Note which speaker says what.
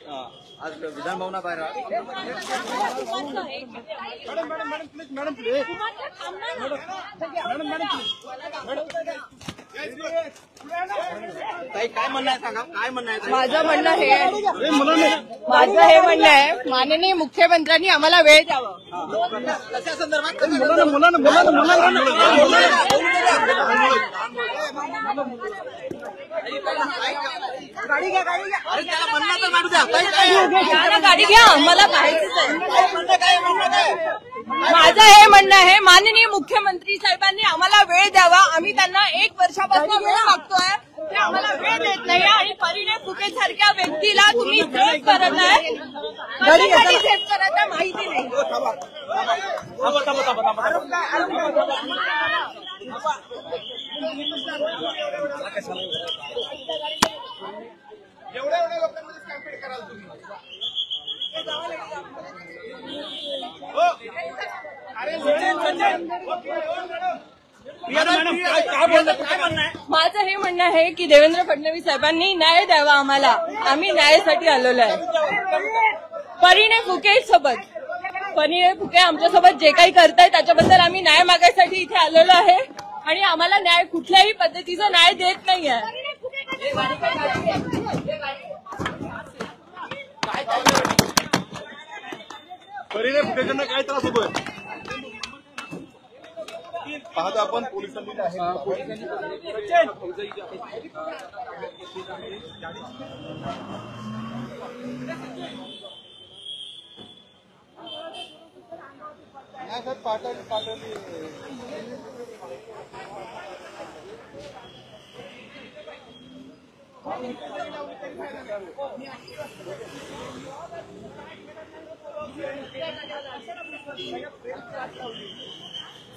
Speaker 1: आज विधान भवनाबाहेर काय म्हणणं आहे सांगा, काय म्हणणं आहे?
Speaker 2: माझं म्हणणं आहे माननीय मुख्यमंत्र्यांनी आम्हाला वेळ द्यावा.
Speaker 1: कशा संदर्भात? गाडी घ्या, गाडी घ्या. अरे त्याला म्हणणं तर काढू द्या.
Speaker 2: गाडी घ्या, मला पाहायचंच आहे. माझं हे म्हणणं आहे माननीय मुख्यमंत्री साहेबांनी आम्हाला वेळ द्यावा. आम्ही त्यांना 1 वर्षापासून वेळ मागतोय, ते आम्हाला वेळ देत नाही. आणि परिणय फुके सारख्या व्यक्तीला तुम्ही सेफ करत आहे, कशासाठी सेफ करत आहे माहिती नाही.
Speaker 3: एवढ्या लोकांमध्ये कॅम्पेन कराल तुम्ही?
Speaker 2: माझं हे म्हणणं आहे की देवेंद्र फडणवीस साहेबांनी न्याय द्यावा आम्हाला. आम्ही न्यायासाठी आलेलो आहे. परिणय फुके आमच्यासोबत जे काही करतायत त्याच्याबद्दल आम्ही न्याय मागायसाठी इथे आलेलो आहे. आणि आम्हाला न्याय कुठल्याही पद्धतीचा न्याय देत नाहीये.
Speaker 3: परिणय फुकेंना काय त्रास होतोय पाहता आपण. पोलिसांनी